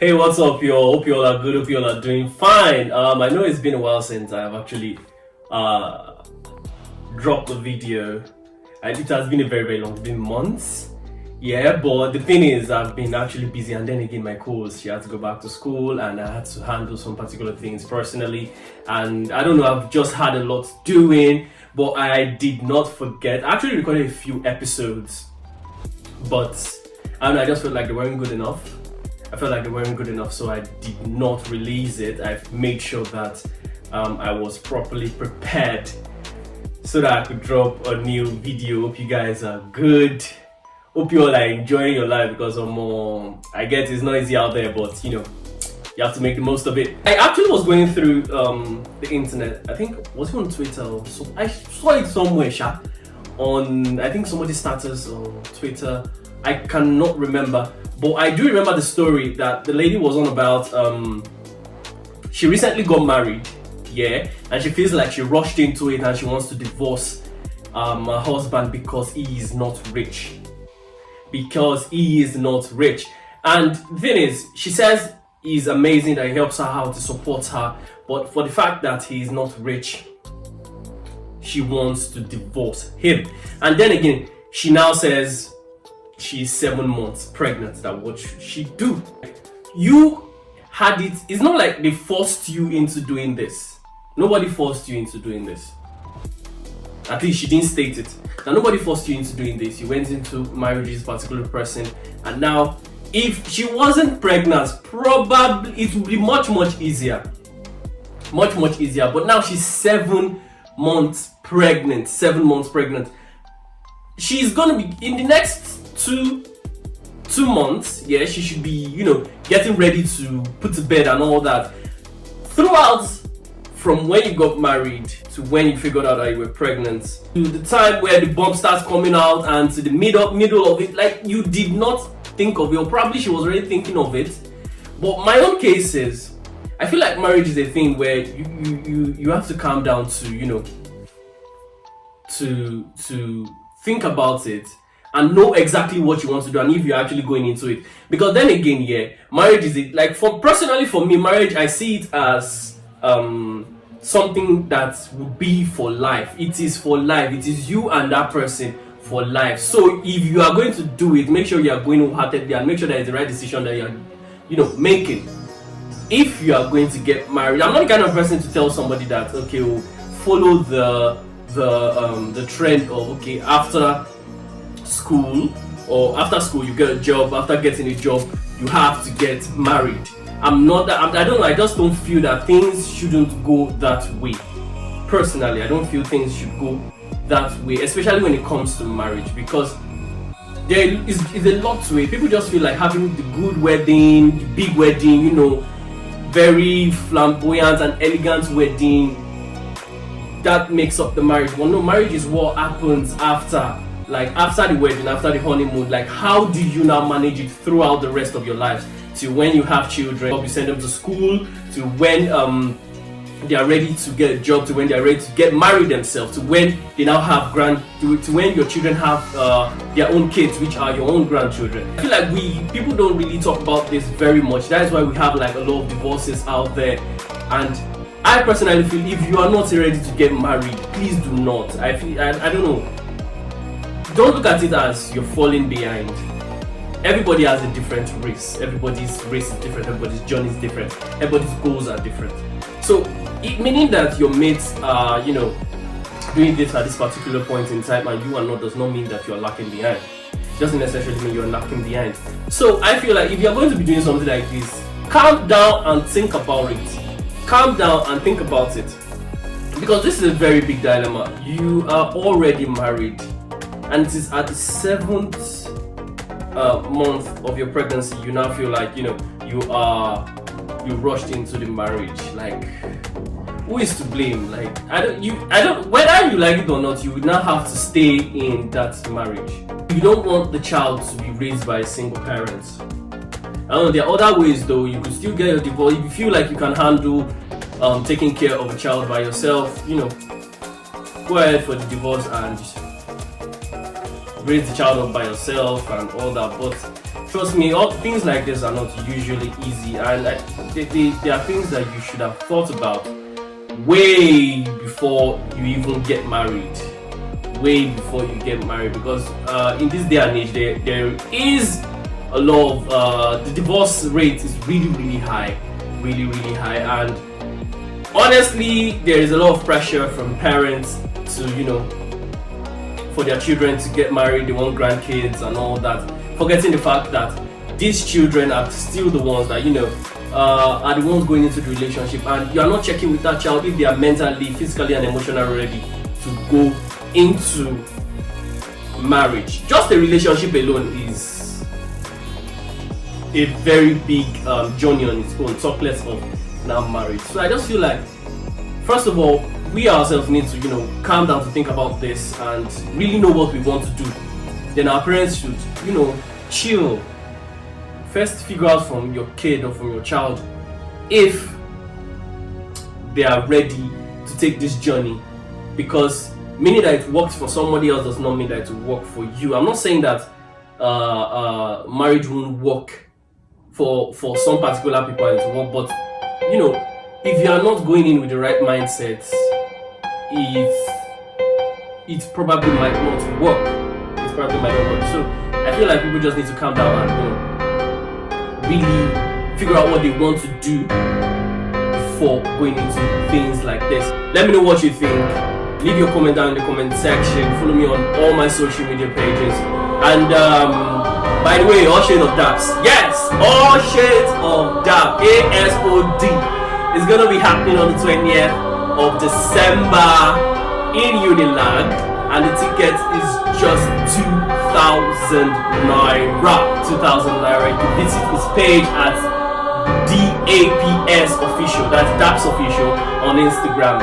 Hey, what's up, y'all? Hope you all are good. Hope you all are doing fine. I know it's been a while since I've actually dropped a video. And it has been a very long, it's been months. Yeah, but the thing is, I've been actually busy, and then again, my course, she had to go back to school, and I had to handle some particular things personally. And I don't know, I've just had a lot doing, but I did not forget. I actually recorded a few episodes, but I don't know, I just felt like they weren't good enough. So I did not release it. I've made sure that I was properly prepared so that I could drop a new video. Hope you guys are good. Hope you all are enjoying your life, because I get it's not easy out there, but you know, you have to make the most of it. I actually was going through the internet. I think was it on Twitter or so. I saw it somewhere, on I think somebody's status on Twitter. I cannot remember, but I do remember the story that the lady was on about. She recently got married, yeah, and she feels like she rushed into it and she wants to divorce her husband because he is not rich. And the thing is, she says he's amazing, that he helps her out, to support her, but for the fact that he is not rich, she wants to divorce him. And then again, she now says she's 7 months pregnant. That what should she do? You had it. It's not like they forced you into doing this. Nobody forced you into doing this. At least she didn't state it. Now, nobody forced you into doing this. You went into marriage with this particular person, and now if she wasn't pregnant, probably it would be much easier. But now she's 7 months pregnant. She's gonna be in the next two months. Yeah, she should be, getting ready to put to bed and all that. Throughout, from when you got married to when you figured out that you were pregnant, to the time where the bump starts coming out, and to the middle of it, like, you did not think of it, or probably she was already thinking of it. But my own case is, I feel like marriage is a thing where you have to calm down to to think about it and know exactly what you want to do, and if you're actually going into it. Because then again, yeah, marriage is like, personally for me, marriage, I see it as something that would be for life. It is for life. It is you and that person for life. So if you are going to do it, make sure you are going wholeheartedly, and make sure that it's the right decision that you're making. If you are going to get married, I'm not the kind of person to tell somebody that, okay, well, follow the trend of, okay, after school you get a job. After getting a job, you have to get married. I don't know, I just don't feel that things shouldn't go that way. Personally, I don't feel things should go that way, especially when it comes to marriage, because there is a lot to it. People just feel like having the good wedding, the big wedding, very flamboyant and elegant wedding, that makes up the marriage. Well, no, marriage is what happens after the wedding, after the honeymoon. Like, how do you now manage it throughout the rest of your lives, to when you have children, you send them to school, to when they are ready to get a job, to when they are ready to get married themselves, to when they now have to when your children have their own kids, which are your own grandchildren. I feel like people don't really talk about this very much. That is why we have like a lot of divorces out there. And I personally feel, if you are not ready to get married, please do not. I don't know. Don't look at it as you're falling behind. Everybody has a different race. Everybody's race is different. Everybody's journey is different. Everybody's goals are different. So, meaning that your mates are, doing this at this particular point in time and you are not, does not mean that you are lacking behind. It doesn't necessarily mean you're lacking behind. So, I feel like if you're going to be doing something like this, calm down and think about it. Because this is a very big dilemma. You are already married, and it is at the 7th month of your pregnancy, you now feel like you rushed into the marriage. Like, who is to blame? Like, I don't whether you like it or not, you would now have to stay in that marriage. You don't want the child to be raised by a single parent. I don't know, there are other ways though. You could still get a divorce if you feel like you can handle taking care of a child by yourself. Go ahead for the divorce and raise the child up by yourself and all that. But trust me, all things like this are not usually easy, and they are things that you should have thought about way before you even get married. Way before you get married, because in this day and age, there is a lot of the divorce rate is really high, really high, and honestly, there is a lot of pressure from parents to, for their children to get married. They want grandkids and all that, forgetting the fact that these children are still the ones that are the ones going into the relationship, and you are not checking with that child if they are mentally, physically, and emotionally ready to go into marriage. Just the relationship alone is a very big journey on its own, talk less of now marriage. So I just feel like, first of all, we ourselves need to calm down to think about this and really know what we want to do. Then our parents should chill. First figure out from your kid or from your child if they are ready to take this journey, because meaning that it works for somebody else does not mean that it will work for you. I'm not saying that marriage won't work for some particular people and it will work, but if you are not going in with the right mindset, it probably might not work. So I feel like people just need to calm down and really figure out what they want to do before going into things like this. Let me know what you think. Leave your comment down in the comment section. Follow me on all my social media pages. And by the way, All Shades of Daps. Yes, All Shades of Dap, ASOD, is gonna be happening on the 20th of December in Unilag, and the ticket is just 2,000 naira. 2,000 naira. You can visit his page at DAPS official. That's Daps official on Instagram.